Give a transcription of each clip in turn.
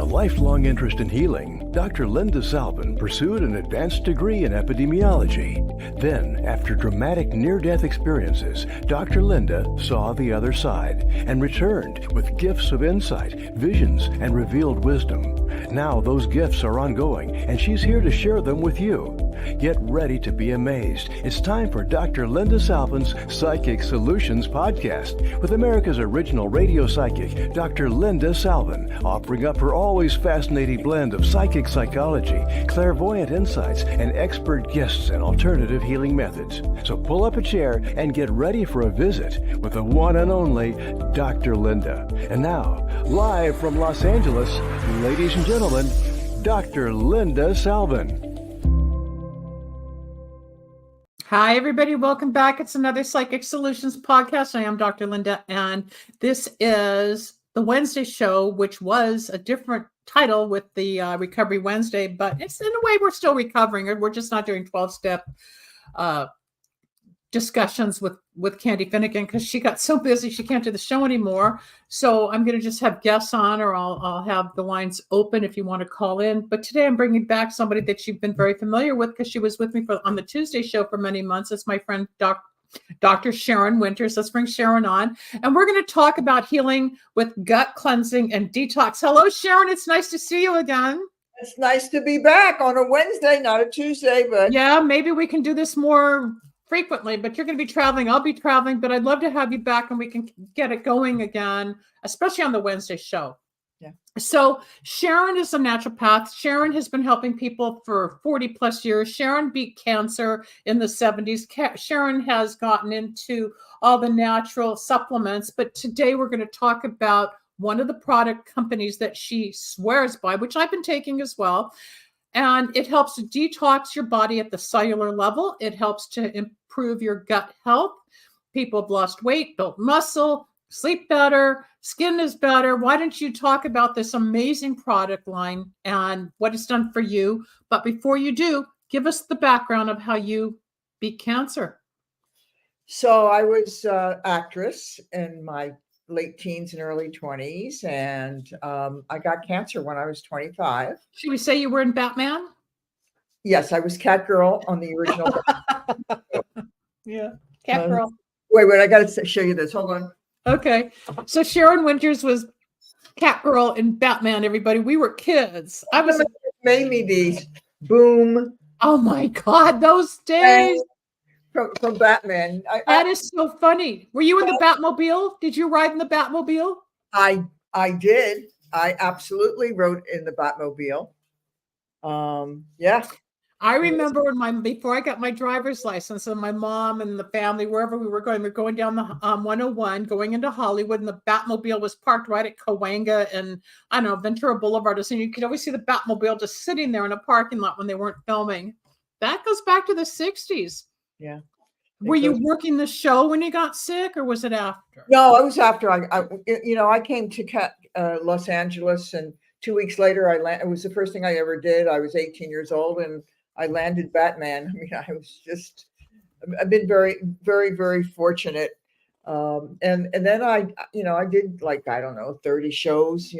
lifelong interest in healing, Dr. Linda Salvin pursued an advanced degree in epidemiology. Then, after dramatic near-death experiences, Dr. Linda saw the other side and returned with gifts of insight, visions, and revealed wisdom. Now those gifts are ongoing, and she's here to share them with you. Get ready to be amazed. It's time for Dr. Linda Salvin's Psychic Solutions podcast with America's original radio psychic, Dr. Linda Salvin, offering up her always fascinating blend of psychic psychology, clairvoyant insights, and expert guests and alternative healing methods. So pull up a chair and get ready for a visit with the one and only Dr. Linda. And now, live from Los Angeles, ladies and gentlemen, Dr. Linda Salvin. Hi, everybody. Welcome back. It's another Psychic Solutions podcast. I am Dr. Linda, and this is the Wednesday show, which was a different title with the Recovery Wednesday, but it's in a way we're still recovering. We're just not doing 12-step discussions with Candy Finnegan because she got so busy she can't do the show anymore. So I'm going to just have guests on, or I'll have the lines open if you want to call in. But today I'm bringing back somebody that you've been very familiar with because she was with me on the Tuesday show for many months. It's my friend Dr. Sharon Winters. Let's bring Sharon on, and we're going to talk about healing with gut cleansing and detox. Hello, Sharon. It's nice to see you again. It's nice to be back on a Wednesday, not a Tuesday, but yeah, maybe we can do this more frequently, but you're going to be traveling. I'll be traveling, but I'd love to have you back and we can get it going again, especially on the Wednesday show. Yeah. So Sharon is a naturopath. Sharon has been helping people for 40 plus years. Sharon beat cancer in the 70s. Sharon has gotten into all the natural supplements, but today we're going to talk about one of the product companies that she swears by, which I've been taking as well. And it helps to detox your body at the cellular level. It helps to improve your gut health. People have lost weight, built muscle, sleep better, skin is better. Why don't you talk about this amazing product line and what it's done for you? But before you do, give us the background of how you beat cancer. So I was an actress in my late teens and early 20s, and I got cancer when I was 25. Should we say you were in Batman? Yes, I was Catgirl on the original. Yeah, Catgirl. Wait, I got to show you this. Hold on. Okay, so Sharon Winters was Catgirl in Batman, everybody. We were kids. I was made me these. Boom. Oh my God, those days. From Batman. That is so funny. Were you in the Batmobile? Did you ride in the Batmobile? I did. I absolutely rode in the Batmobile. Yeah. I remember before I got my driver's license, and my mom and the family, wherever we were going down the 101, going into Hollywood, and the Batmobile was parked right at Cahuenga and I don't know, Ventura Boulevard. And you could always see the Batmobile just sitting there in a parking lot when they weren't filming. That goes back to the 60s. Yeah. Were you working the show when you got sick, or was it after? No, it was after. I came to Los Angeles, and 2 weeks later, it was the first thing I ever did. I was 18 years old, and I landed Batman. I mean, I've been very, very, very fortunate. And then I did 30 shows,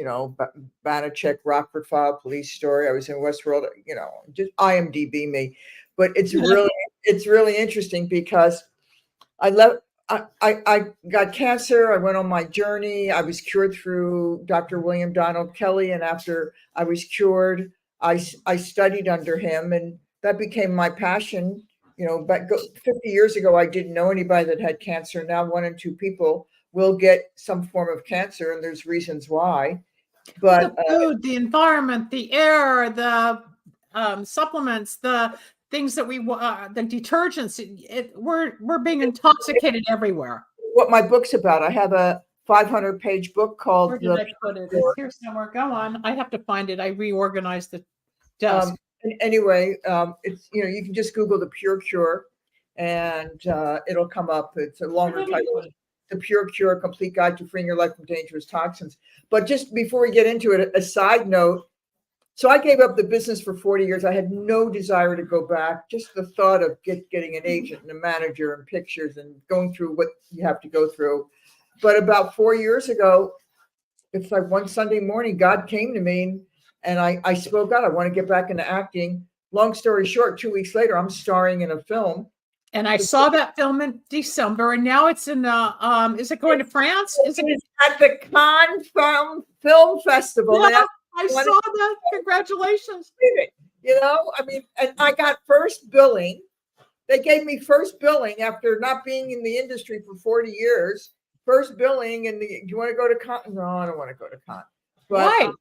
Banachek, Rockford File, Police Story. I was in Westworld, just IMDb me. But it's really interesting because I got cancer. I went on my journey. I was cured through Dr. William Donald Kelly. And after I was cured, I studied under him, and that became my passion. But 50 years ago, I didn't know anybody that had cancer. Now 1 in 2 people will get some form of cancer, and there's reasons why. But the food, the environment, the air, the supplements, the things that the detergents, we're being intoxicated everywhere. What my book's about, I have a 500-page book called. Where did I put it? It's here somewhere. Go on. I have to find it. I reorganized the desk. Anyway, it's you can just Google the Pure Cure, and it'll come up. It's a longer title. The Pure Cure: Complete Guide to Freeing Your Life from Dangerous Toxins. But just before we get into it, a side note. So I gave up the business for 40 years. I had no desire to go back. Just the thought of getting an agent and a manager and pictures and going through what you have to go through. But about 4 years ago, it's like one Sunday morning, God came to me And I spoke out. I want to get back into acting. Long story short, 2 weeks later, I'm starring in a film. And I saw that film in December, and now it's in is it going to France? Is it at the Cannes Film Festival? Yeah, I saw that. Congratulations. You know, I mean, and I got first billing. They gave me first billing after not being in the industry for 40 years. First billing, and do you want to go to Cannes? No, I don't want to go to Cannes. But, Why?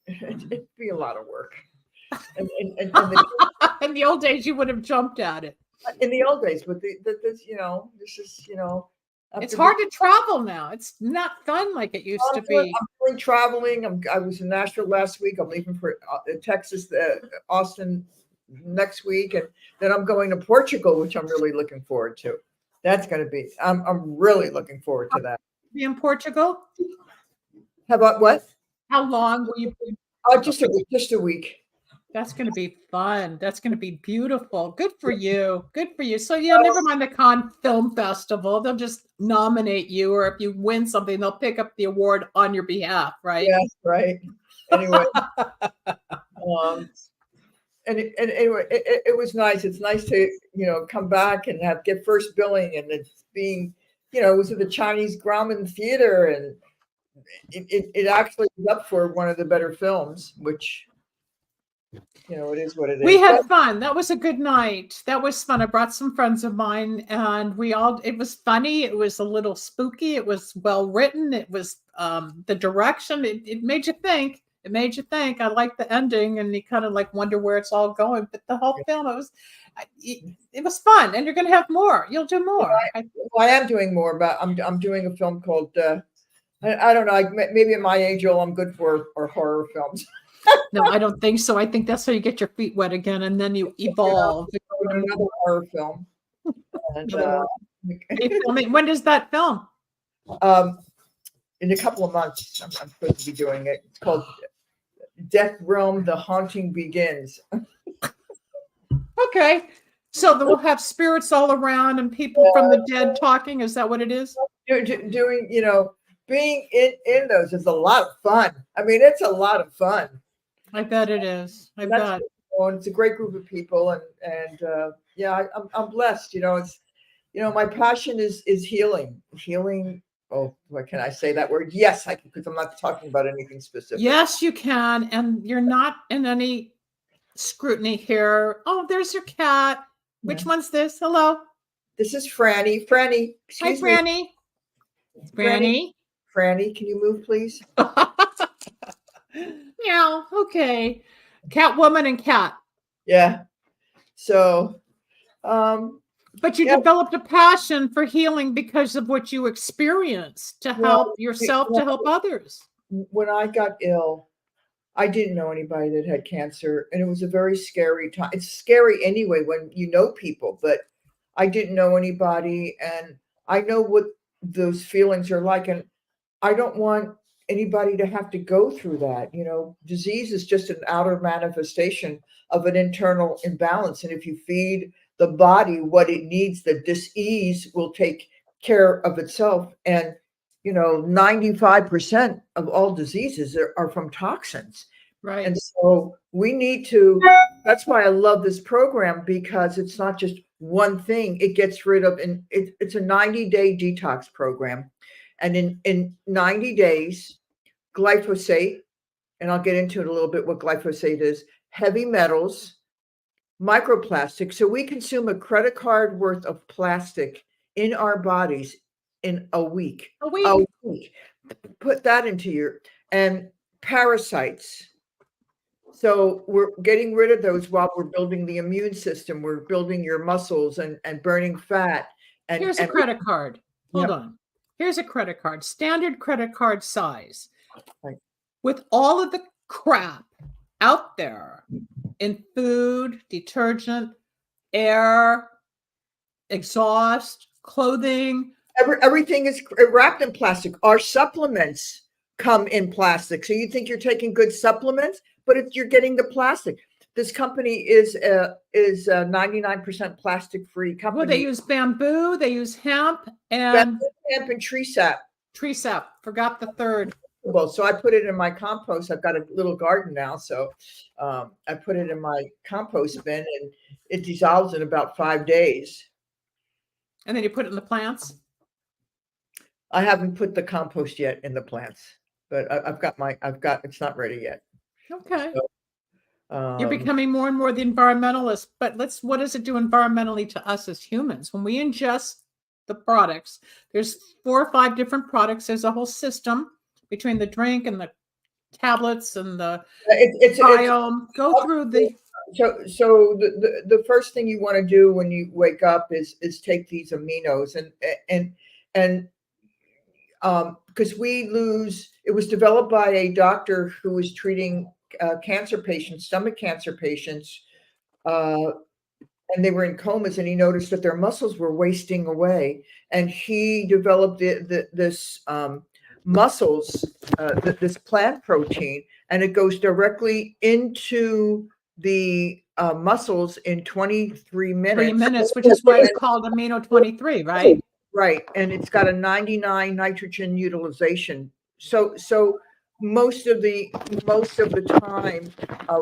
It'd be a lot of work. And In the old days, you would have jumped at it. In the old days, but this, this is, it's hard to travel now. It's not fun like it used to be. I'm doing traveling. I was in Nashville last week. I'm leaving for Texas, Austin next week, and then I'm going to Portugal, which I'm really looking forward to. That's going to be. I'm really looking forward to that. Be in Portugal? How about what? How long will you be? Just a week. That's going to be fun. That's going to be beautiful. Good for you. Good for you. So yeah, never mind the Cannes Film Festival. They'll just nominate you, or if you win something, they'll pick up the award on your behalf, right? Yes, right. Anyway, anyway, it was nice. It's nice to come back and get first billing, and it's being it was at the Chinese Grauman Theater, and it actually was up for one of the better films, which. It is what it is. We had fun. That was a good night. That was fun. I brought some friends of mine, and it was funny. It was a little spooky. It was well written. It was the direction. It made you think. It made you think. I liked the ending, and you kind of wonder where it's all going. But the whole film, it was fun, and you're going to have more. You'll do more. I am doing more, but I'm doing a film called I don't know. Maybe at my age, I'm good for horror films. No, I don't think so. I think that's how you get your feet wet again, and then you evolve. Another horror film. And, when does that film? In a couple of months, I'm supposed to be doing it. It's called Death Realm: The Haunting Begins. Okay, so we'll have spirits all around and people from the dead talking. Is that what it is? Doing, being in those is a lot of fun. I mean, it's a lot of fun. I bet it is. I bet. It's a great group of people, and I'm blessed. It's my passion is healing. Healing. Oh, what can I say that word? Yes, I can, because I'm not talking about anything specific. Yes, you can, and you're not in any scrutiny here. Oh, there's your cat. Which one's this? Hello. This is Franny. Franny. Hi, Franny. Franny. Franny, can you move, please? Yeah, okay. Catwoman and cat. Yeah. So, but you developed a passion for healing because of what you experienced to help yourself, to help others. When I got ill, I didn't know anybody that had cancer, and it was a very scary time. It's scary anyway when you know people, but I didn't know anybody, and I know what those feelings are like, and I don't want anybody to have to go through that. Disease is just an outer manifestation of an internal imbalance. And if you feed the body what it needs, the dis-ease will take care of itself. And, 95% of all diseases are from toxins. Right. And so we need to, that's why I love this program, because it's not just one thing. It gets rid of, and it's a 90-day detox program. And in 90 days, glyphosate, and I'll get into it a little bit what glyphosate is, heavy metals, microplastics. So we consume a credit card worth of plastic in our bodies in a week. A week. Put that into and parasites. So we're getting rid of those while we're building the immune system. We're building your muscles and burning fat. And here's a credit card. Hold on. Here's a credit card, standard credit card size, with all of the crap out there in food, detergent, air, exhaust, clothing. Everything is wrapped in plastic. Our supplements come in plastic. So you think you're taking good supplements, but you're getting the plastic. This company is a 99% plastic-free company. Well, they use bamboo, they use hemp, and hemp and tree sap. Tree sap. Forgot the third. well, so I put it in my compost. I've got a little garden now, so I put it in my compost bin, and it dissolves in about 5 days. And then you put it in the plants. I haven't put the compost yet in the plants, but I've got it's not ready yet. Okay. So, You're becoming more and more the environmentalist, but what does it do environmentally to us as humans? When we ingest the products, there's 4 or 5 different products. There's a whole system between the drink and the tablets and the biome. Go through the. So the first thing you want to do when you wake up is take these aminos and because it was developed by a doctor who was treating cancer patients, stomach cancer patients, and they were in comas, and he noticed that their muscles were wasting away, and he developed this this plant protein, and it goes directly into the muscles in 23 minutes. 3 minutes, which is why it's called amino 23, right? Right, and it's got a 99 nitrogen utilization. So most of the time,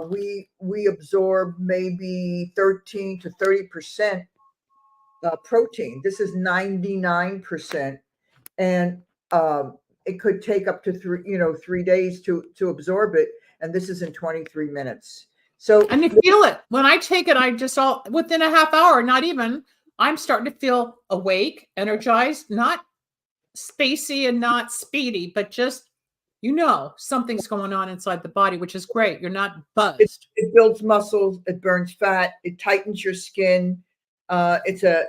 we absorb maybe 13 to 30% protein. This is 99%, and it could take up to 3 days to absorb it, and this is in 23 minutes. So and you feel it when I take it. I just within a half hour, not even. I'm starting to feel awake, energized, not spacey and not speedy, but just, something's going on inside the body, which is great. You're not buzzed. It builds muscles, it burns fat, it tightens your skin. It's a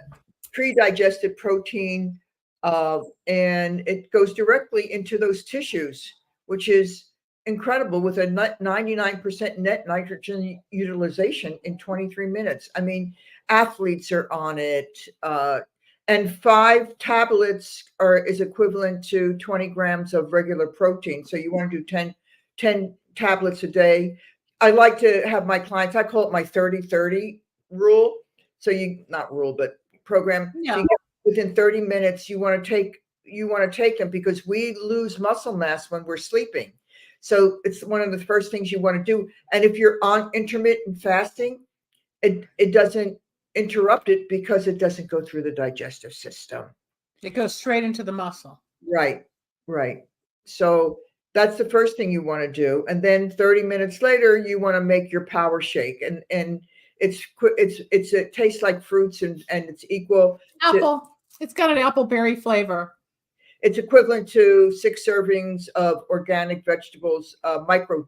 pre-digested protein, and it goes directly into those tissues, which is incredible, with a 99% net nitrogen utilization in 23 minutes. I mean, athletes are on it, and 5 tablets is equivalent to 20 grams of regular protein. So you want to do 10 tablets a day. I like to have my clients, I call it my 30-30 rule. So not rule, but program. Yeah. So within 30 minutes, you want to take them, because we lose muscle mass when we're sleeping. So it's one of the first things you want to do. And if you're on intermittent fasting, it doesn't interrupt it, because it doesn't go through the digestive system. It goes straight into the muscle. Right. So that's the first thing you want to do. And then 30 minutes later, you want to make your power shake. And it tastes like fruits, and it's equal apple. It's got an apple berry flavor. It's equivalent to 6 servings of organic vegetables, micro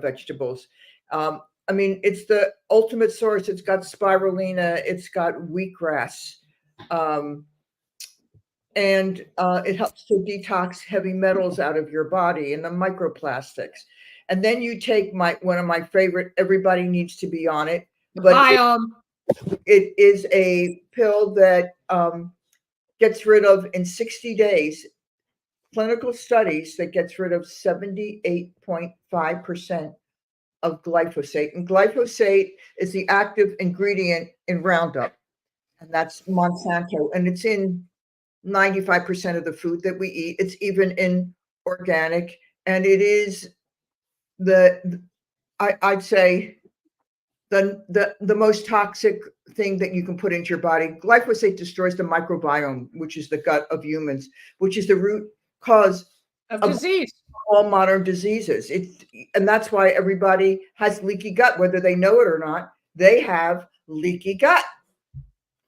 vegetables. I mean, it's the ultimate source. It's got spirulina, it's got wheatgrass, and it helps to detox heavy metals out of your body and the microplastics. And then you take one of my favorite, everybody needs to be on it, but it is a pill that gets rid of, in 60 days, clinical studies, that gets rid of 78.5% of glyphosate. And glyphosate is the active ingredient in Roundup, and that's Monsanto. And it's in 95% of the food that we eat. It's even in organic, and it is I'd say the most toxic thing that you can put into your body. Glyphosate destroys the microbiome, which is the gut of humans, which is the root cause of disease, all modern diseases. And that's why everybody has leaky gut, whether they know it or not. They have leaky gut.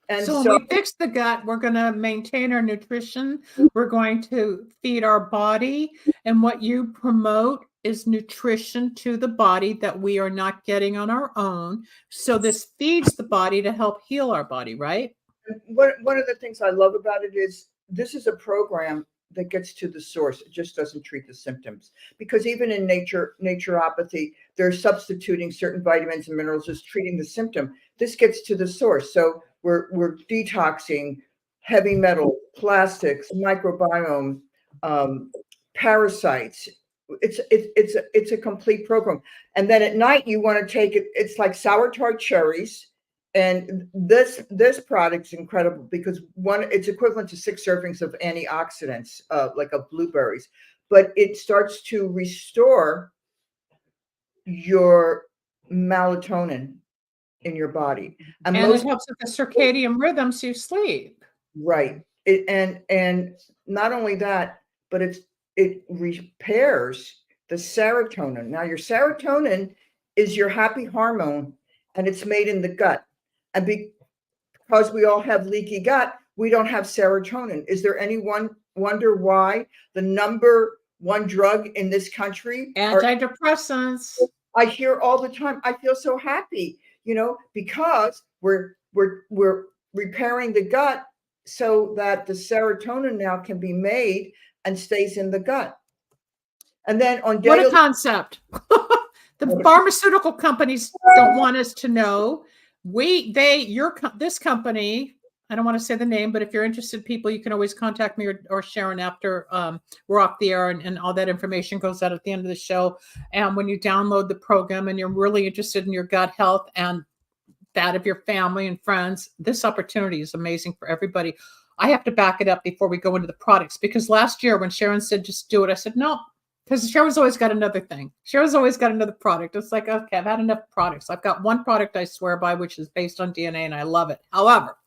And so when we fix the gut, we're going to maintain our nutrition. We're going to feed our body, and what you promote is nutrition to the body that we are not getting on our own. So this feeds the body to help heal our body, right? One of the things I love about it is this is a program that gets to the source. It just doesn't treat the symptoms, because even in naturopathy, they're substituting certain vitamins and minerals as treating the symptom. This gets to the source. So we're detoxing heavy metal, plastics, microbiome, parasites. It's a complete program. And then at night you want to take it. It's like sour tart cherries. And this product's incredible, because it's equivalent to 6 servings of antioxidants, like of blueberries. but it starts to restore your melatonin in your body. And it helps with the circadian rhythm so you sleep. Right. And not only that, but it repairs the serotonin. Now your serotonin is your happy hormone, and it's made in the gut. And because we all have leaky gut, we don't have serotonin. Is there any wonder why the number one drug in this country Antidepressants? I hear all the time, I feel so happy, because we're repairing the gut so that the serotonin now can be made and stays in the gut. And then on what a concept. The pharmaceutical companies don't want us to know. This company, I don't want to say the name, but if you're interested, people, you can always contact me or Sharon after we're off the air, and all that information goes out at the end of the show. And when you download the program and you're really interested in your gut health and that of your family and friends, this opportunity is amazing for everybody. I have to back it up before we go into the products, because last year when Sharon said, just do it, I said, no, because Sharon's always got another thing. Sharon's always got another product. It's like, okay, I've had enough products. I've got one product I swear by, which is based on DNA, and I love it. However,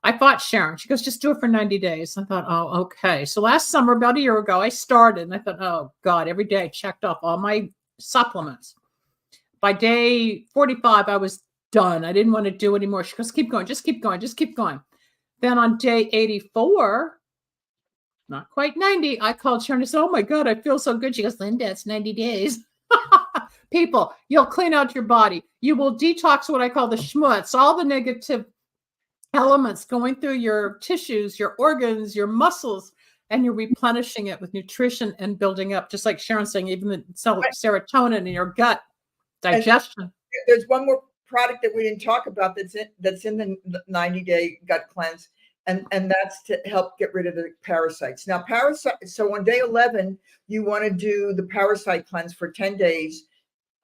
I fought Sharon. She goes, just do it for 90 days. I thought, oh, okay. So last summer, about a year ago, I started, and I thought, oh God, every day I checked off all my supplements. By day 45, I was done. I didn't want to do anymore. She goes, keep going, just keep going, just keep going. Then on day 84, not quite 90, I called Sharon and said, oh my God, I feel so good. She goes, Linda, it's 90 days. People, you'll clean out your body. You will detox what I call the schmutz, all the negative elements going through your tissues, your organs, your muscles, and you're replenishing it with nutrition and building up, just like Sharon's saying, even the serotonin in your gut, digestion. And there's one more product that we didn't talk about that's in the 90-day gut cleanse, and that's to help get rid of the parasites. Now, so on day 11, you want to do the parasite cleanse for 10 days.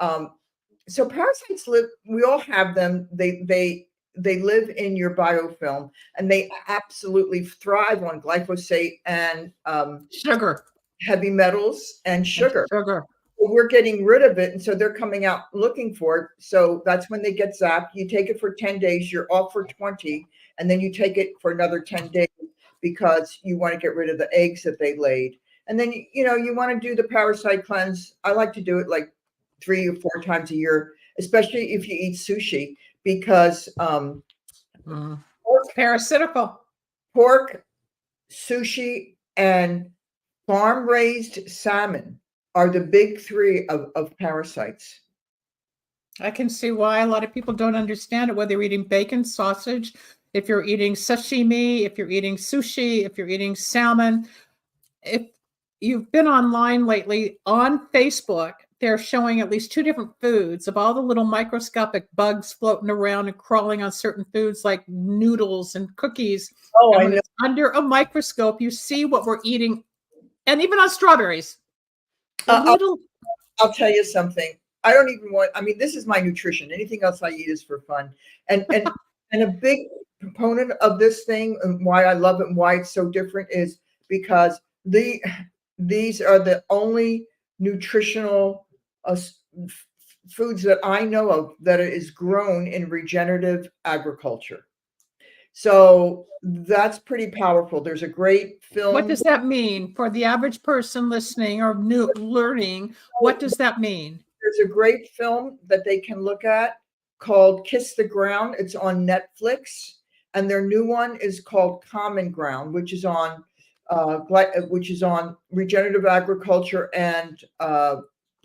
So parasites live, we all have them. They live in your biofilm, and they absolutely thrive on glyphosate and sugar, heavy metals, and sugar. We're getting rid of it, and so they're coming out looking for it. So that's when they get zapped. You take it for 10 days, you're off for 20, and then you take it for another 10 days because you want to get rid of the eggs that they laid. And then you want to do the parasite cleanse. I like to do it like 3 or 4 times a year, especially if you eat sushi, because parasitical. Pork, sushi, and farm-raised salmon are the big 3 of parasites. I can see why a lot of people don't understand it, whether you're eating bacon, sausage, if you're eating sashimi, if you're eating sushi, if you're eating salmon. If you've been online lately on Facebook, they're showing at least 2 different foods of all the little microscopic bugs floating around and crawling on certain foods like noodles and cookies. Oh, and when it's under a microscope, you see what we're eating, and even on strawberries. I'll tell you something. I don't even want, this is my nutrition. Anything else I eat is for fun. And a big proponent of this thing, and why I love it and why it's so different, is because these are the only nutritional foods that I know of that is grown in regenerative agriculture. So that's pretty powerful. There's a great film. What does that mean for the average person listening or learning? What does that mean? There's a great film that they can look at called Kiss the Ground. It's on Netflix. And their new one is called Common Ground, which is on regenerative agriculture and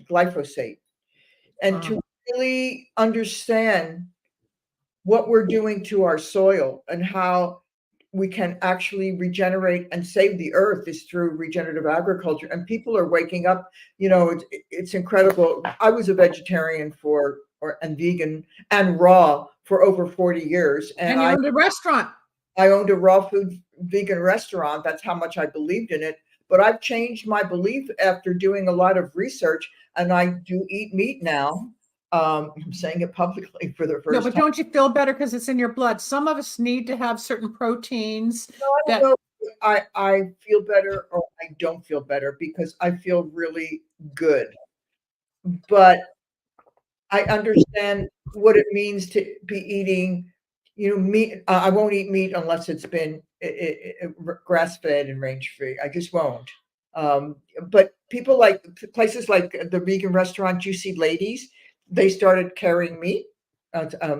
glyphosate. And to really understand what we're doing to our soil and how we can actually regenerate and save the earth is through regenerative agriculture. And people are waking up. It's incredible. I was a vegetarian and vegan and raw for over 40 years. And you owned a restaurant. I owned a raw food vegan restaurant. That's how much I believed in it. But I've changed my belief after doing a lot of research, and I do eat meat now. I'm saying it publicly for the first time. No, but don't you feel better because it's in your blood? Some of us need to have certain proteins. No, I don't know I feel better or I don't feel better because I feel really good. But I understand what it means to be eating, meat. I won't eat meat unless it's been grass fed and range free. I just won't. Um, but people like places like the vegan restaurant Juicy Ladies, they started carrying meat.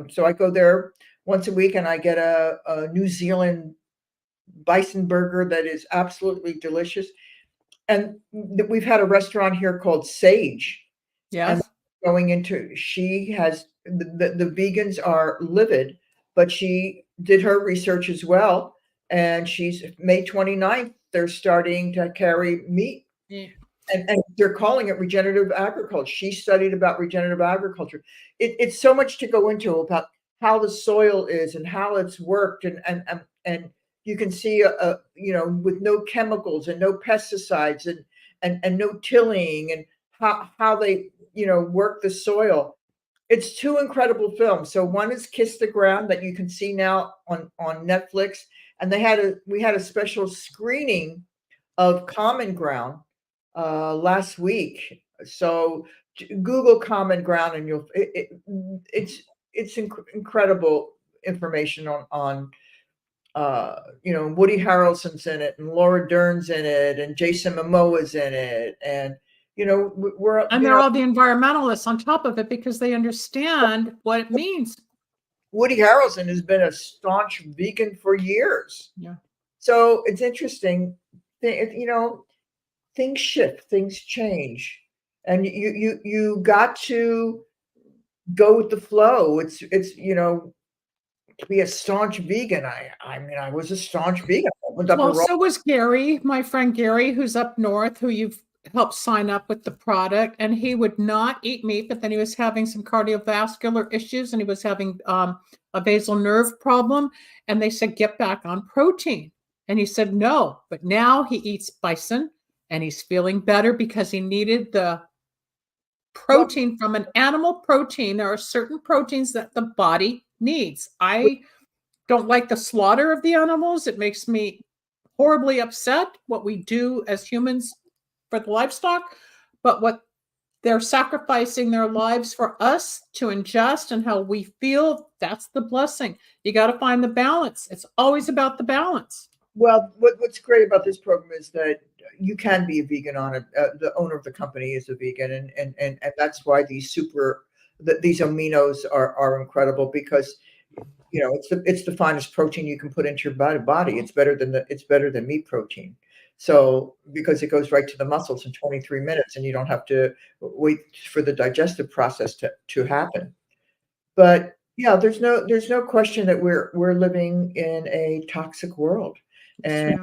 So I go there once a week and I get a New Zealand bison burger that is absolutely delicious. And we've had a restaurant here called Sage, and Yes. going into she has the vegans are livid, but she did her research as well, and she's May 29th, they're starting to carry meat, Yeah. and they're calling it regenerative agriculture. She studied about regenerative agriculture. It's so much to go into about how the soil is and how it's worked, and you can see with no chemicals and no pesticides and no tilling, and how they work the soil. It's two incredible films. So one is Kiss the Ground that you can see now on Netflix, and we had a special screening of Common Ground last week. So Google Common Ground, and it's incredible information on Woody Harrelson's in it, and Laura Dern's in it, and Jason Momoa's in it, and we're And they're all the environmentalists on top of it because they understand what it means. Woody Harrelson has been a staunch vegan for years. Yeah. So it's interesting. Things shift, things change, and you got to go with the flow. It's to be a staunch vegan. I mean, I was a staunch vegan. Well, so was Gary, my friend Gary, who's up north, who you've helped sign up with the product, and he would not eat meat, but then he was having some cardiovascular issues, and he was having a basal nerve problem, and they said, get back on protein. And he said, no, but now he eats bison, and he's feeling better because he needed the protein from an animal protein. There are certain proteins that the body needs. I don't like the slaughter of the animals. It makes me horribly upset what we do as humans for the livestock, but what they're sacrificing their lives for us to ingest and how we feel, that's the blessing. You got to find the balance. It's always about the balance. Well, what's great about this program is that you can be a vegan on it. The owner of the company is a vegan, and that's why these aminos are incredible, because it's the finest protein you can put into your body. It's better than meat protein. So because it goes right to the muscles in 23 minutes, and you don't have to wait for the digestive process to happen. But yeah, there's no question that we're living in a toxic world, and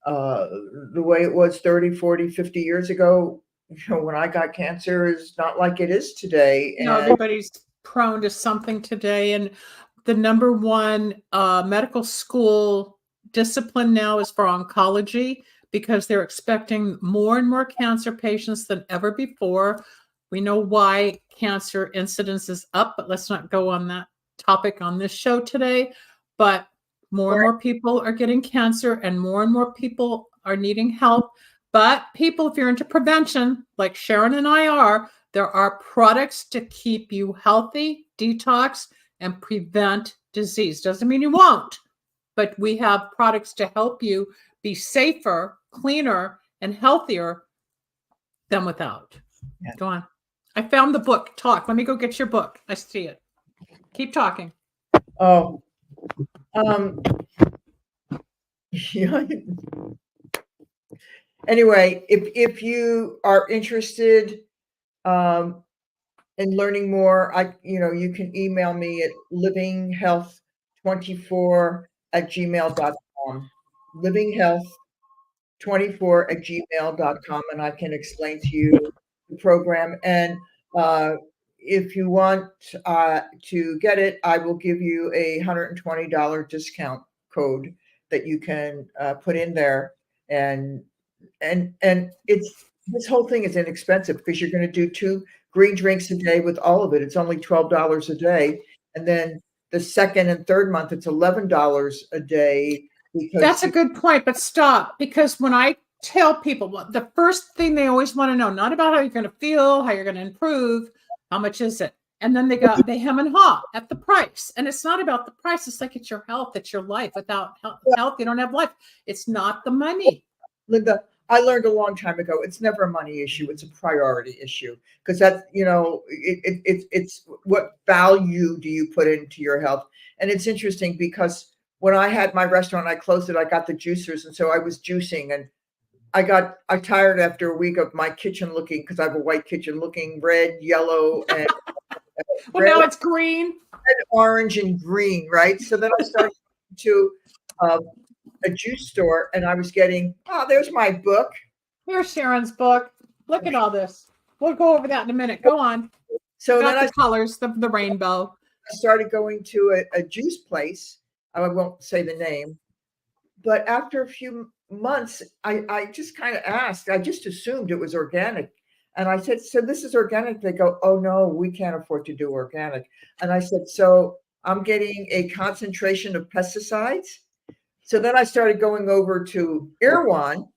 the way it was 30, 40, 50 years ago, when I got cancer, is not like it is today. And everybody's prone to something today, and the number one medical school discipline now is for oncology, because they're expecting more and more cancer patients than ever before. We know why cancer incidence is up, but let's not go on that topic on this show today. But more and more people are getting cancer, and more people are needing help. But people, if you're into prevention, like Sharon and I are, there are products to keep you healthy, detox, and prevent disease. Doesn't mean you won't, but we have products to help you be safer, cleaner, and healthier than without. Yeah. Go on. I found the book. Talk. Let me go get your book. I see it. Keep talking. Oh. Yeah. Anyway, if you are interested in learning more, you can email me at livinghealth24@gmail.com. livinghealth24@gmail.com, and I can explain to you the program. And if you want to get it, I will give you a $120 discount code that you can put in there. And this whole thing is inexpensive, because you're going to do 2 green drinks a day with all of it. It's only $12 a day. And then the second and third month, it's $11 a day. because That's a good point, but stop. Because when I tell people, the first thing they always want to know, not about how you're going to feel, how you're going to improve, how much is it? And then they hem and haw at the price. And it's not about the price. It's like, it's your health. It's your life. Without health, you don't have life. It's not the money. Linda, I learned a long time ago, it's never a money issue. It's a priority issue, because that's, it's what value do you put into your health? And it's interesting because when I had my restaurant, I closed it, I got the juicers. And so I was juicing, and I tired after a week of my kitchen looking, because I have a white kitchen, looking red, yellow, and Well, now it's green. red, orange, and green, right? So then I started to a juice store, and I was getting, there's my book. Here's Sharon's book. Look at all this. We'll go over that in a minute. Go on. So Got then the colors, the rainbow. I started going to a juice place. I won't say the name, but after a few months, I just kind of asked. I just assumed it was organic. And I said, so this is organic? They go, oh, no, we can't afford to do organic. And I said, so I'm getting a concentration of pesticides? So then I started going over to Irwan,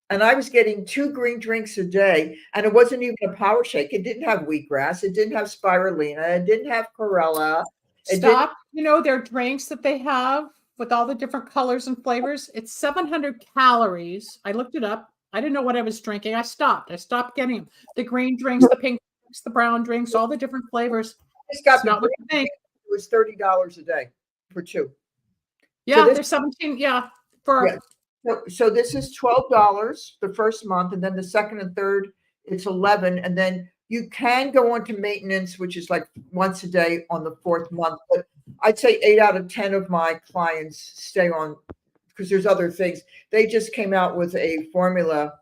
and I was getting 2 green drinks a day. And it wasn't even a power shake. It didn't have wheatgrass. It didn't have spirulina. It didn't have chlorella. Stop. Their drinks that they have with all the different colors and flavors, it's 700 calories. I looked it up. I didn't know what I was drinking. I stopped getting them. The green drinks, the pink drinks, the brown drinks, all the different flavors. It's got It's not what you think. It was $30 a day for 2. Yeah, they're 17. Yeah. So this is $12 the first month, and then the second and third, it's 11. And then you can go on to maintenance, which is like once a day on the 4th month. But I'd say 8 out of 10 of my clients stay on, because there's other things. They just came out with a formula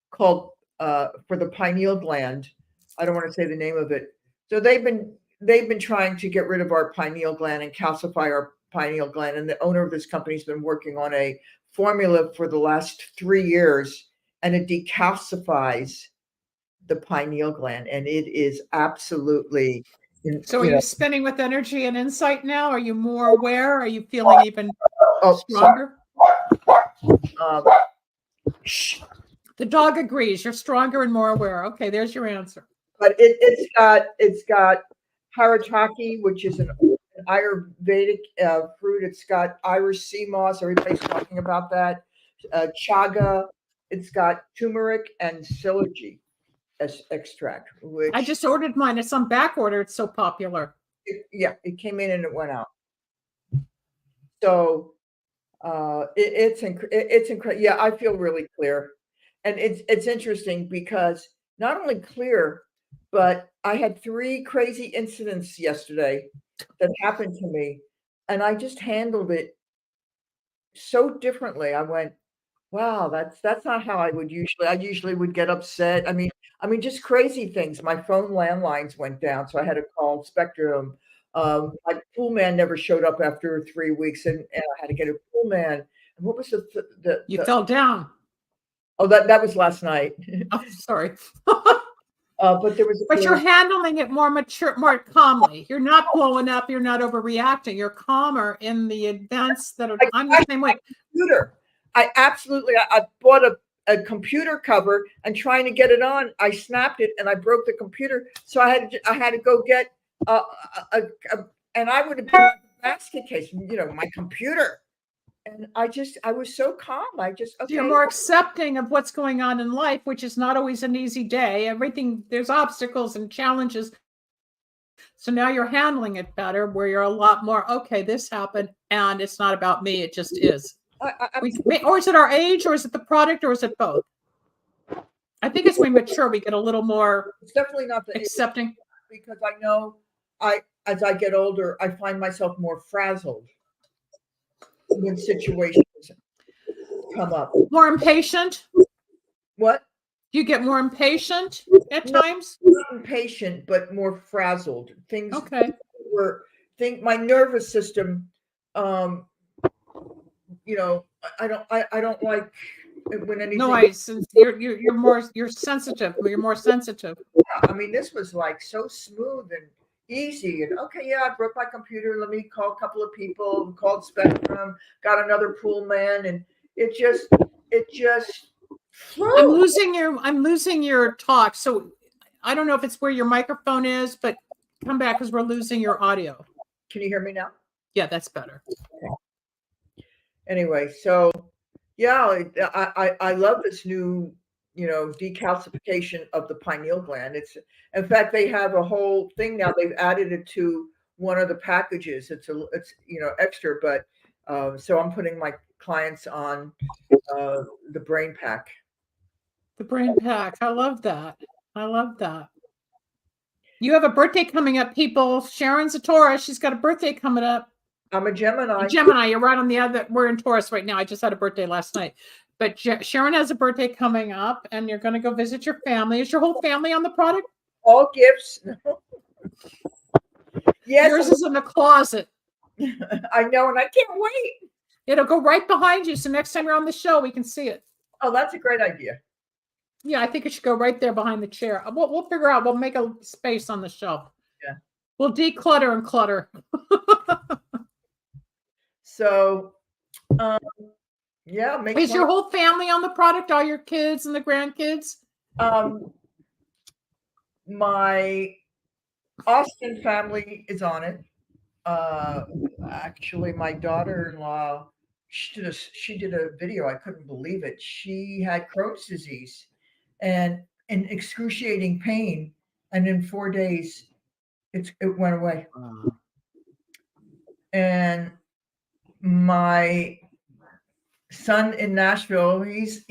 called for the pineal gland. I don't want to say the name of it. So they've been trying to get rid of our pineal gland and calcify our pineal gland. And the owner of this company has been working on a formula for the last 3 years, and it decalcifies the pineal gland. And it is absolutely. So are you spinning with energy and insight now? Are you more aware? Are you feeling even stronger? The dog agrees. You're stronger and more aware. Okay, there's your answer. But it's got haritaki, which is an Ayurvedic fruit. It's got Irish sea moss. Everybody's talking about that. Chaga. It's got turmeric and silergy extract. Which I just ordered mine. It's on back order. It's so popular. It came in and it went out. So it's incredible. Yeah, I feel really clear, and it's interesting because not only clear, but I had 3 crazy incidents yesterday that happened to me, and I just handled it so differently. I went, wow, that's not how I usually would get upset. I mean, just crazy things. My phone landlines went down, so I had to call Spectrum. My pool man never showed up after 3 weeks, and I had to get a pool man. And what was You fell down. Oh, that was last night. Oh, sorry. But you're handling it more more calmly. You're not blowing up. You're not overreacting. You're calmer in the events that are. I'm the same way. Computer. I bought a computer cover, and trying to get it on, I snapped it and I broke the computer. So I had to go get and I would have been a basket case, my computer. And I was so calm. Okay. You're more accepting of what's going on in life, which is not always an easy day. There's obstacles and challenges. So now you're handling it better, where you're a lot more, okay, this happened and it's not about me. It just is. Or is it our age, or is it the product, or is it both? I think as we mature, we get a little more. It's definitely not the accepting, because I know as I get older, I find myself more frazzled when situations come up. More impatient. What? You get more impatient at times. Not impatient, but more frazzled. Things. Okay. My nervous system. I don't like when anything noise. You're sensitive. You're more sensitive. Yeah, this was like so smooth, and easy. And okay, yeah, I broke my computer. Let me call a couple of people. Called Spectrum, got another pool man, and it just I'm flowed. losing your talk. So I don't know if it's where your microphone is, but come back because we're losing your audio. Can you hear me now? Yeah, that's better. Anyway, so yeah, I love this new, decalcification of the pineal gland. It's, in fact, they have a whole thing now. They've added it to one of the packages. It's extra, but so I'm putting my clients on the brain pack. The brain pack. I love that. I love that. You have a birthday coming up, people. Sharon's a Taurus. She's got a birthday coming up. I'm a Gemini. Gemini, you're right on the other. We're in Taurus right now. I just had a birthday last night. But Sharon has a birthday coming up, and you're going to go visit your family. Is your whole family on the product? All gifts. Yes. Yours is in the closet. I know, and I can't wait. It'll go right behind you. So next time you're on the show, we can see it. Oh, that's a great idea. Yeah, I think it should go right there behind the chair. We'll figure out. We'll make a space on the shelf. Yeah. We'll declutter and clutter. So, yeah. Is your whole family on the product? All your kids and the grandkids? My Austin family is on it. Actually, my daughter-in-law, she did a video. I couldn't believe it. She had Crohn's disease and in excruciating pain, and in 4 days, it went away. And my son in Nashville, he's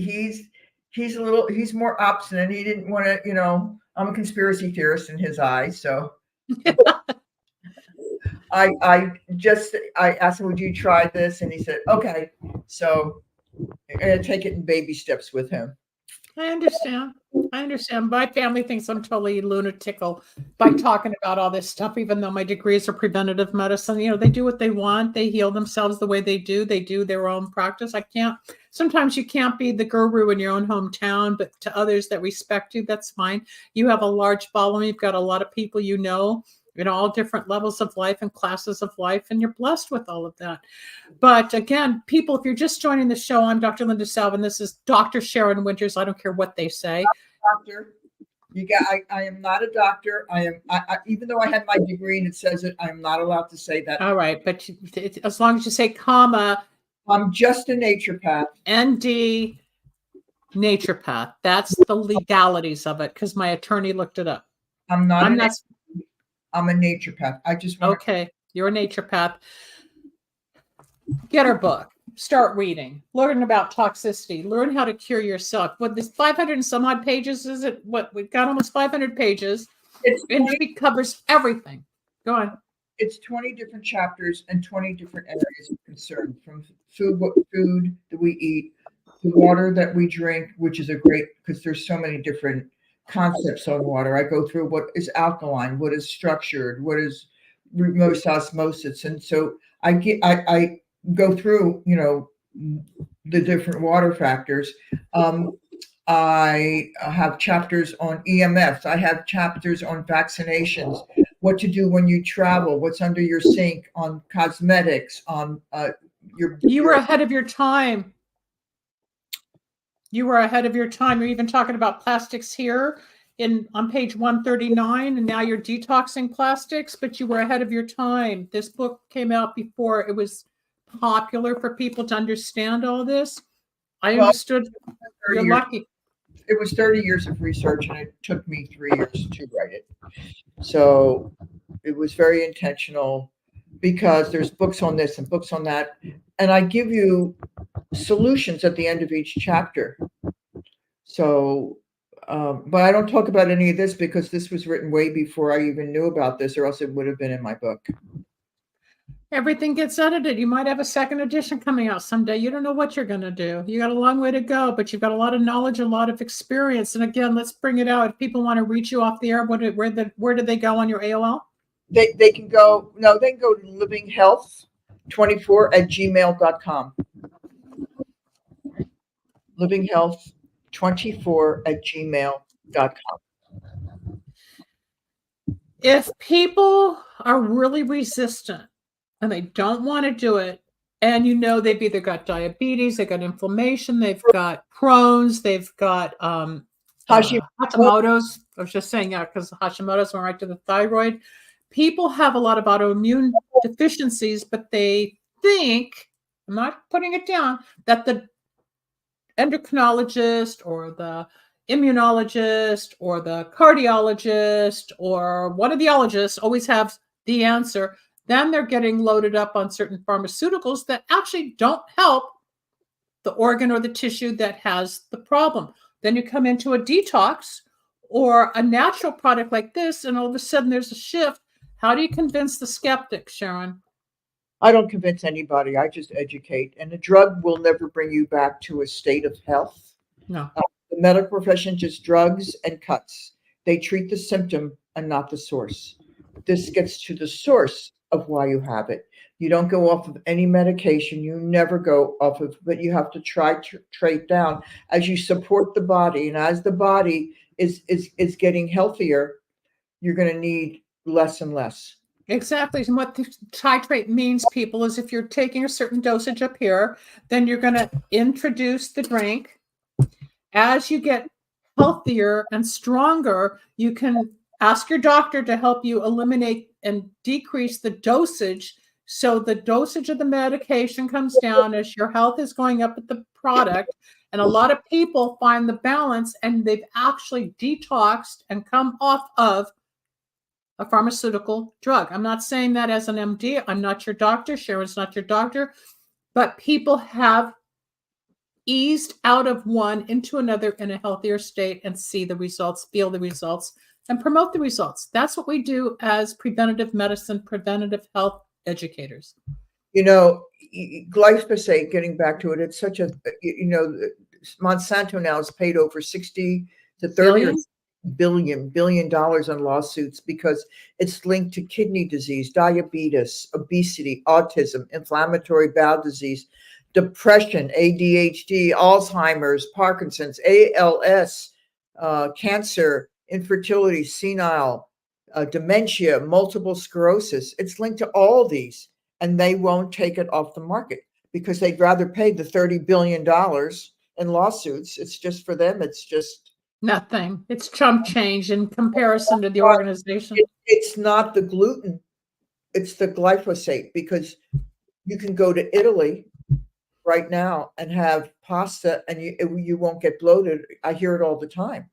more obstinate. He didn't want to, I'm a conspiracy theorist in his eyes, so. I asked him, would you try this? And he said, okay. So I'm going to take it in baby steps with him. I understand. My family thinks I'm totally lunatical by talking about all this stuff, even though my degrees are preventative medicine. They do what they want. They heal themselves the way they do. They do their own practice. Sometimes you can't be the guru in your own hometown, but to others that respect you, that's fine. You have a large following. You've got a lot of people in all different levels of life and classes of life, and you're blessed with all of that. But again, people, if you're just joining the show, I'm Dr. Linda Salvin. This is Dr. Sharon Winters. I don't care what they say. Doctor, I am not a doctor. I even though I had my degree and it says it, I'm not allowed to say that. All right, but as long as you say comma, I'm just a naturopath. ND naturopath. That's the legalities of it because my attorney looked it up. I'm a naturopath. I just want Okay, you're a naturopath. Get her book. Start reading. Learn about toxicity. Learn how to cure yourself. What, this 500 and some odd pages is it? What, we've got almost 500 pages. And she covers everything. Go on. It's 20 different chapters and 20 different areas of concern, from food that we eat, the water that we drink, which is because there's so many different concepts on water. I go through what is alkaline, what is structured, what is reverse osmosis, and so I go through the different water factors. I have chapters on EMFs. I have chapters on vaccinations, what to do when you travel, what's under your sink, on cosmetics, on You were ahead of your time. You were ahead of your time. You're even talking about plastics here on page 139, and now you're detoxing plastics, but you were ahead of your time. This book came out before it was popular for people to understand all this. I understood. You're lucky. It was 30 years of research, and it took me 3 years to write it. So it was very intentional, because there's books on this and books on that. And I give you solutions at the end of each chapter. So, but I don't talk about any of this because this was written way before I even knew about this, or else it would have been in my book. Everything gets edited. You might have a second edition coming out someday. You don't know what you're going to do. You got a long way to go, but you've got a lot of knowledge, a lot of experience. And again, let's bring it out. If people want to reach you off the air, where do they go on your AOL? They can go to livinghealth24@gmail.com. livinghealth24@gmail.com. If people are really resistant and they don't want to do it, and they've either got diabetes, they've got inflammation, they've got Crohn's, they've got Hashimoto. Hashimoto's. I was just saying that because Hashimoto's went right to the thyroid. People have a lot of autoimmune deficiencies, but they think, I'm not putting it down, that the endocrinologist or the immunologist or the cardiologist or one of the ologists always have the answer. Then they're getting loaded up on certain pharmaceuticals that actually don't help the organ or the tissue that has the problem. Then you come into a detox or a natural product like this, and all of a sudden there's a shift. How do you convince the skeptic, Sharon? I don't convince anybody. I just educate. And a drug will never bring you back to a state of health. No. The medical profession just drugs and cuts. They treat the symptom and not the source. This gets to the source of why you have it. You don't go off of any medication. You never go off of, but you have to try to trade down as you support the body. And as the body is getting healthier, you're going to need less and less. Exactly. And what the titrate means, people, is if you're taking a certain dosage up here, then you're going to introduce the drink. As you get healthier and stronger, you can ask your doctor to help you eliminate and decrease the dosage. So the dosage of the medication comes down as your health is going up with the product. And a lot of people find the balance, and they've actually detoxed and come off of a pharmaceutical drug. I'm not saying that as an MD. I'm not your doctor. Sharon's not your doctor. But people have eased out of one into another in a healthier state and see the results, feel the results, and promote the results. That's what we do as preventative medicine, preventative health educators. Glyphosate, getting back to it, it's such a, Monsanto now has paid over 60 to 30 billion dollars on lawsuits because it's linked to kidney disease, diabetes, obesity, autism, inflammatory bowel disease, depression, ADHD, Alzheimer's, Parkinson's, ALS, cancer, infertility, senile, dementia, multiple sclerosis. It's linked to all these, and they won't take it off the market because they'd rather pay the $30 billion in lawsuits. It's just, for them, it's just nothing. It's chump change in comparison to the organization. It's not the gluten, it's the glyphosate, because you can go to Italy right now and have pasta and you won't get bloated. I hear it all the time.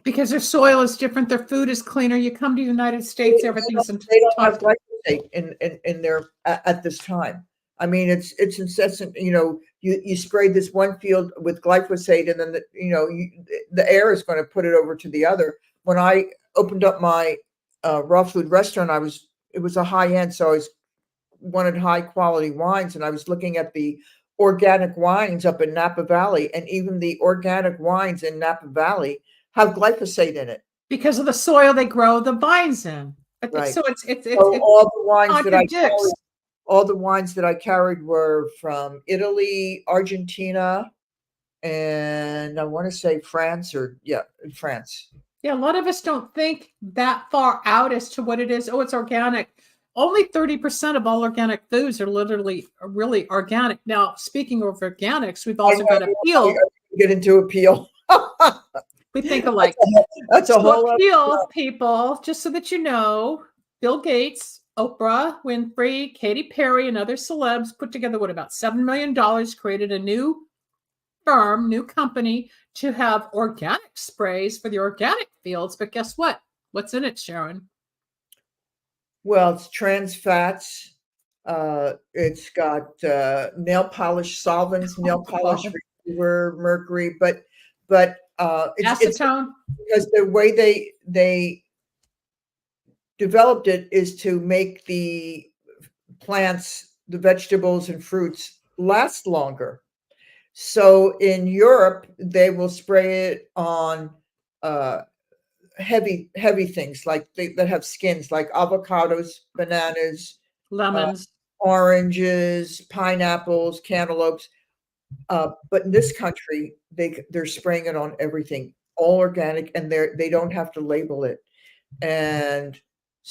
Because their soil is different, their food is cleaner. You come to the United States, everything's they don't have glyphosate in there at this time. I mean, it's incessant. You spray this one field with glyphosate, and then the air is going to put it over to the other. When I opened up my raw food restaurant, it was a high end, so I wanted high quality wines, and I was looking at the organic wines up in Napa Valley, and even the organic wines in Napa Valley have glyphosate in it because of the soil they grow the vines in. Right. So it's all the wines that all the wines that I carried were from Italy, Argentina, and I want to say France, France. Yeah, a lot of us don't think that far out as to what it is. Oh, it's organic. Only 30% of all organic foods are literally really organic. Now, speaking of organics, we've also got appeal. Get into appeal. We think alike. That's a whole appeal, people, just so that you know, Bill Gates, Oprah Winfrey, Katy Perry, and other celebs put together about $7 million, created a new firm, new company to have organic sprays for the organic fields. But guess what? What's in it, Sharon? Well, it's trans fats. It's got nail polish solvents, nail polish remover, mercury, but acetone. Because the way they developed it is to make the plants, the vegetables and fruits last longer. So in Europe, they will spray it on heavy things like that have skins, like avocados, bananas, lemons, oranges, pineapples, cantaloupes. But in this country, they're spraying it on everything, all organic, and they don't have to label it. And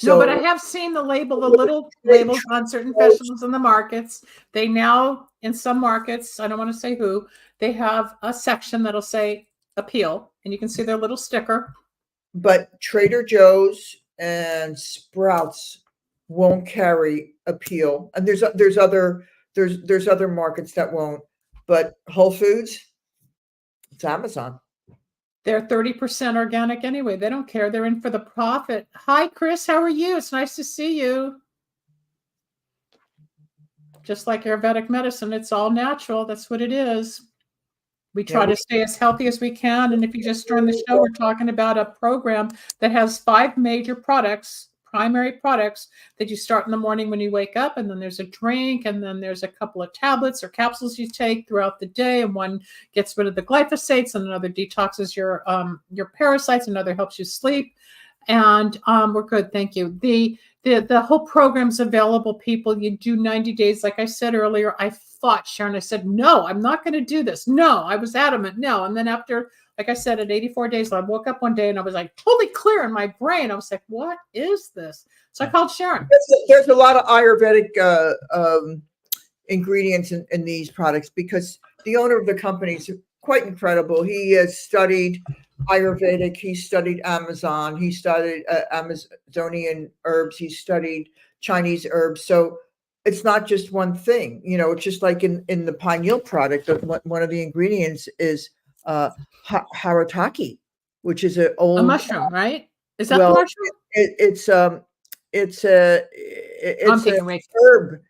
No, but I so have seen the little labels on certain vegetables in the markets. They now, in some markets, I don't want to say who, they have a section that'll say appeal, and you can see their little sticker. but Trader Joe's and Sprouts won't carry appeal, and there's other markets that won't, but Whole Foods, it's Amazon. They're 30% organic anyway. They don't care. They're in for the profit. Hi, Chris. How are you? It's nice to see you. Just like Ayurvedic medicine, it's all natural. That's what it is. We try to stay as healthy as we can. And if you just joined the show, we're talking about a program that has 5 major products, primary products that you start in the morning when you wake up. And then there's a drink. And then there's a couple of tablets or capsules you take throughout the day. And one gets rid of the glyphosates, and another detoxes your parasites, another helps you sleep. And we're good. Thank you. The whole program's available, people. You do 90 days. Like I said earlier, I fought Sharon. I said, no, I'm not going to do this. No, I was adamant. No. And then after, like I said, at 84 days, I woke up one day and I was like totally clear in my brain. I was like, what is this? So I called Sharon. There's a lot of Ayurvedic ingredients in these products, because the owner of the company is quite incredible. He has studied Ayurvedic, he studied Amazon, he studied Amazonian herbs, he studied Chinese herbs. So it's not just one thing, it's just like in the pineal product, one of the ingredients is harataki, which is a mushroom, right? Is that the mushroom? It's a herb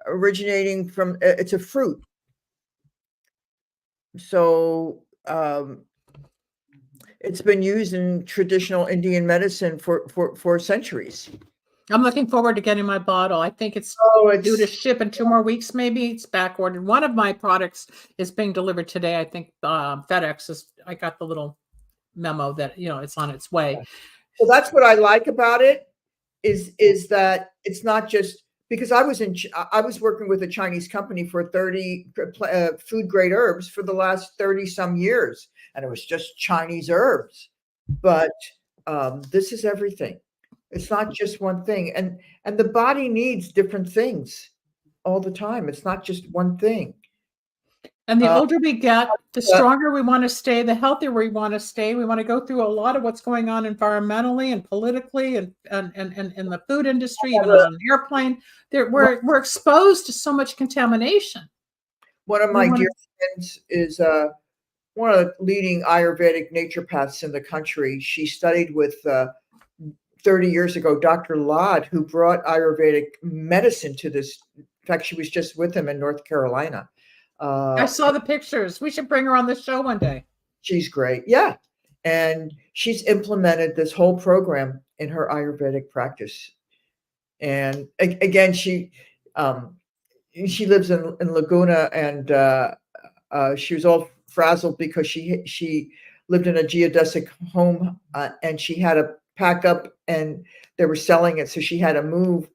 originating from, it's a fruit. So it's been used in traditional Indian medicine for centuries. I'm looking forward to getting my bottle. I think it's due to ship in 2 more weeks. Maybe it's back ordered. One of my products is being delivered today. I think FedEx is. I got the little memo that it's on its way. So that's what I like about it is that it's not just because I was working with a Chinese company for 30 food grade herbs for the last 30 some years, and it was just Chinese herbs. But this is everything. It's not just one thing, and the body needs different things all the time. It's not just one thing. And the older we get, the stronger we want to stay, the healthier we want to stay. We want to go through a lot of what's going on environmentally and politically and in the food industry, even on an airplane. We're exposed to so much contamination. One of my dear friends is one of the leading Ayurvedic naturopaths in the country. She studied with 30 years ago, Dr. Lad, who brought Ayurvedic medicine to this. In fact, she was just with him in North Carolina. I saw the pictures. We should bring her on the show one day. She's great. Yeah. And she's implemented this whole program in her Ayurvedic practice. And again, she lives in Laguna, and she was all frazzled because she lived in a geodesic home, and she had to pack up, and they were selling it. So she had to move.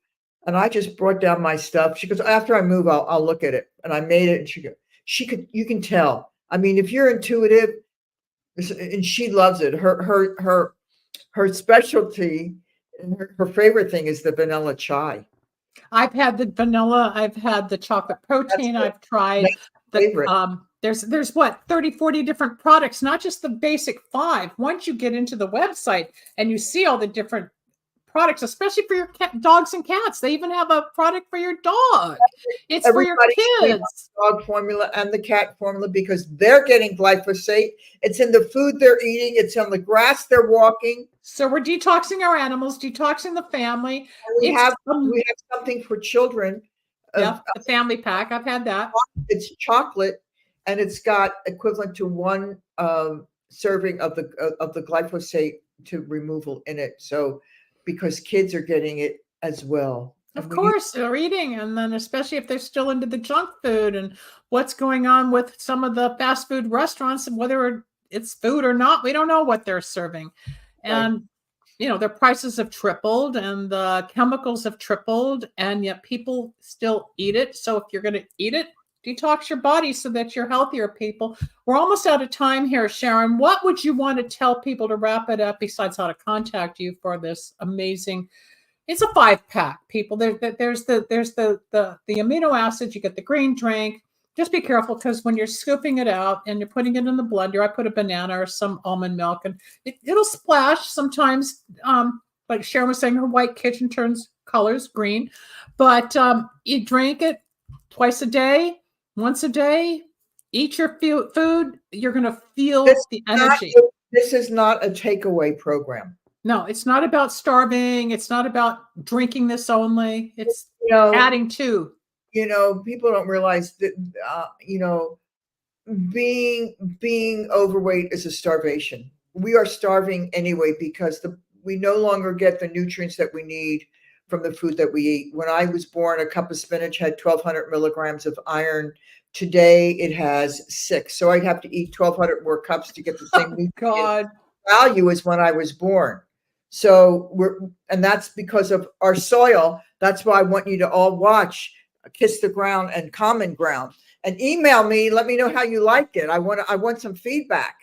And I just brought down my stuff. She goes, after I move, I'll look at it. And I made it. And you can tell. I mean, if you're intuitive, and she loves it. Her specialty, her favorite thing is the vanilla chai. I've had the vanilla. I've had the chocolate protein. I've tried there's what, 30, 40 different products, not just the basic 5. Once you get into the website and you see all the different products, especially for your dogs and cats. They even have a product for your dog. It's for your kids. Dog formula and the cat formula, because they're getting glyphosate. It's in the food they're eating. It's on the grass they're walking. So we're detoxing our animals, detoxing the family. And we have something for children. Yeah, the family pack. I've had that. It's chocolate, and it's got equivalent to 1 serving of the glyphosate to removal in it. So because kids are getting it as well. Of course, they're eating, and then especially if they're still into the junk food and what's going on with some of the fast food restaurants, and whether it's food or not, we don't know what they're serving. And their prices have tripled and the chemicals have tripled, and yet people still eat it. So if you're going to eat it, Detox your body so that you're healthier, people. We're almost out of time here, Sharon. What would you want to tell people to wrap it up besides how to contact you for this amazing? It's a 5-pack, people. There's the amino acids. You get the green drink. Just be careful because when you're scooping it out and you're putting it in the blender, I put a banana or some almond milk, and it'll splash sometimes. Like Sharon was saying, her white kitchen turns colors green, but you drink it twice a day, once a day. Eat your food. You're going to feel the energy. This is not a takeaway program. No, it's not about starving. It's not about drinking this only. It's adding to. People don't realize that, being overweight is a starvation. We are starving anyway because we no longer get the nutrients that we need from the food that we eat. When I was born, a cup of spinach had 1,200 milligrams of iron. Today, it has 6. So I'd have to eat 1,200 more cups to get the same value as when I was born. So and that's because of our soil. That's why I want you to all watch Kiss the Ground and Common Ground, and email me. Let me know how you liked it. I want some feedback.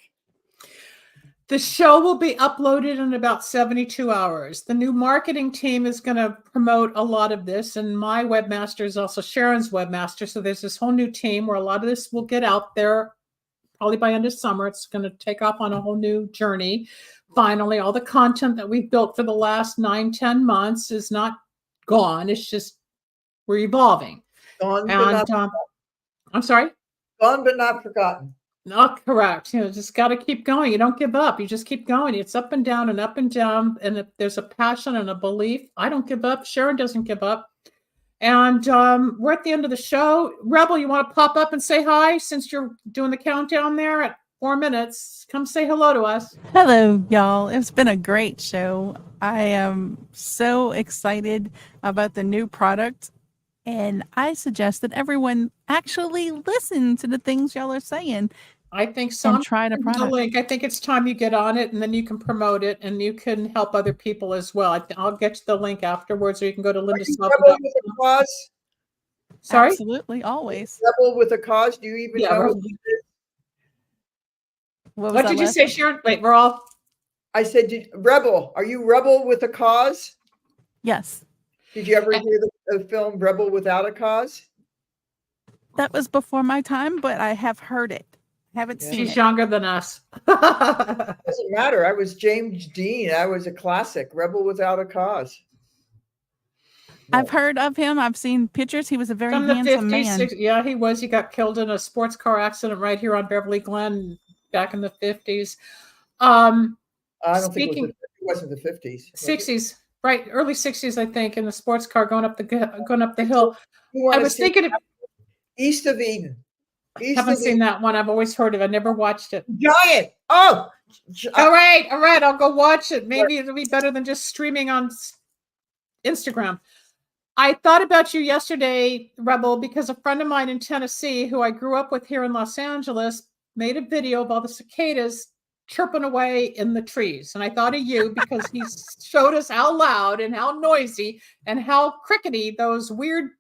The show will be uploaded in about 72 hours. The new marketing team is going to promote a lot of this, and my webmaster is also Sharon's webmaster. So there's this whole new team where a lot of this will get out there probably by end of summer. It's going to take off on a whole new journey. Finally, all the content that we've built for the last 9-10 months is not gone. It's just we're evolving. Gone, but not I'm sorry? Gone, but not forgotten. Not correct. Just got to keep going. You don't give up. You just keep going. It's up and down and up and down. And if there's a passion and a belief, I don't give up. Sharon doesn't give up. And we're at the end of the show. Rebel, you want to pop up and say hi since you're doing the countdown there at 4 minutes? Come say hello to us. Hello, y'all. It's been a great show. I am so excited about the new product. And I suggest that everyone actually listen to the things y'all are saying. I think so. And try the product. Link. I think it's time you get on it, and then you can promote it, and you can help other people as well. I'll get you the link afterwards, or you can go to lindaself.com. Sorry? Absolutely, always. Rebel with a cause. Do you even know? What did you say, Sharon? Wait, we're all. I said, Rebel. Are you Rebel with a cause? Yes. Did you ever hear the film Rebel Without a Cause? That was before my time, but I have heard it. Haven't seen it. She's younger than us. Doesn't matter. I was James Dean. I was a classic. Rebel Without a Cause. I've heard of him. I've seen pictures. He was a very From the handsome 50s, man. 60s, yeah, he was. He got killed in a sports car accident right here on Beverly Glen back in the 50s. I don't think it wasn't the 50s. 60s. Right, early 60s, I think, in the sports car going up the hill. I was thinking of East of Eden. Haven't seen that one. I've always heard of it. I never watched it. Giant. Oh, all right. I'll go watch it. Maybe it'll be better than just streaming on Instagram. I thought about you yesterday, Rebel, because a friend of mine in Tennessee, who I grew up with here in Los Angeles, made a video of all the cicadas chirping away in the trees. And I thought of you because he showed us how loud and how noisy and how crickety those weird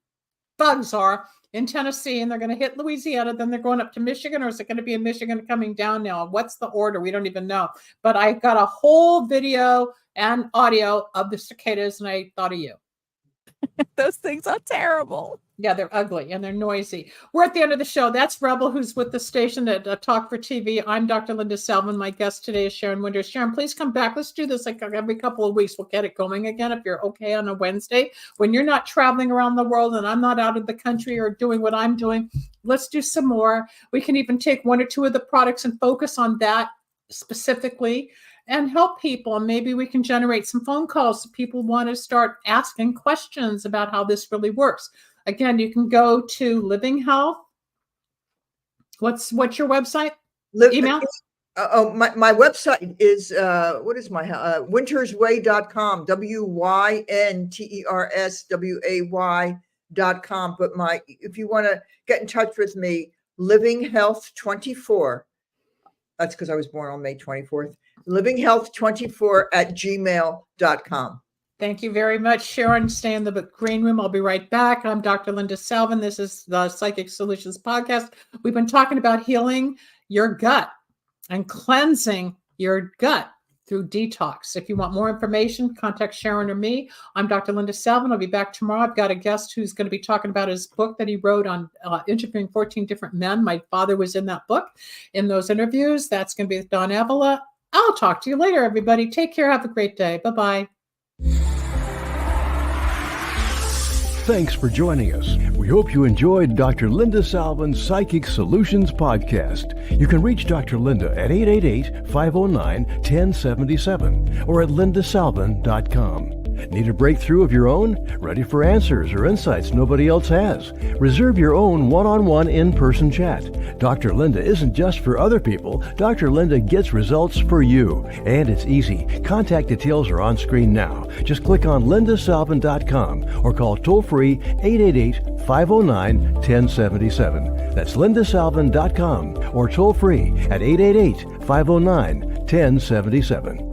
bugs are in Tennessee. And they're going to hit Louisiana, then they're going up to Michigan, or is it going to be in Michigan coming down now? What's the order? We don't even know. But I got a whole video and audio of the cicadas, and I thought of you. Those things are terrible. Yeah, they're ugly and they're noisy. We're at the end of the show. That's Rebel, who's with the station at Talk for TV. I'm Dr. Linda Salvin. My guest today is Sharon Winters. Sharon, please come back. Let's do this like every couple of weeks. We'll get it going again if you're okay on a Wednesday. When you're not traveling around the world and I'm not out of the country or doing what I'm doing, let's do some more. We can even take 1 or 2 of the products and focus on that specifically and help people. And maybe we can generate some phone calls so people want to start asking questions about how this really works. Again, you can go to Living Health. What's your website? Email? My website is what is my wintersway.com, WYNTERSWAY.com. But if you want to get in touch with me, Living Health 24. That's because I was born on May 24th. livinghealth24@gmail.com. Thank you very much, Sharon. Stay in the green room. I'll be right back. I'm Dr. Linda Salvin. This is the Psychic Solutions Podcast. We've been talking about healing your gut and cleansing your gut through detox. If you want more information, contact Sharon or me. I'm Dr. Linda Salvin. I'll be back tomorrow. I've got a guest who's going to be talking about his book that he wrote on interviewing 14 different men. My father was in that book, in those interviews. That's going to be with Don Avila. I'll talk to you later, everybody. Take care. Have a great day. Bye-bye. Thanks for joining us. We hope you enjoyed Dr. Linda Salvin's Psychic Solutions podcast. You can reach Dr. Linda at 888-509-1077 or at lindasalvin.com. Need a breakthrough of your own? Ready for answers or insights nobody else has? Reserve your own one-on-one in-person chat. Dr. Linda isn't just for other people. Dr. Linda gets results for you. And it's easy. Contact details are on screen now. Just click on lindasalvin.com or call toll-free 888-509-1077. That's lindasalvin.com or toll-free at 888-509-1077.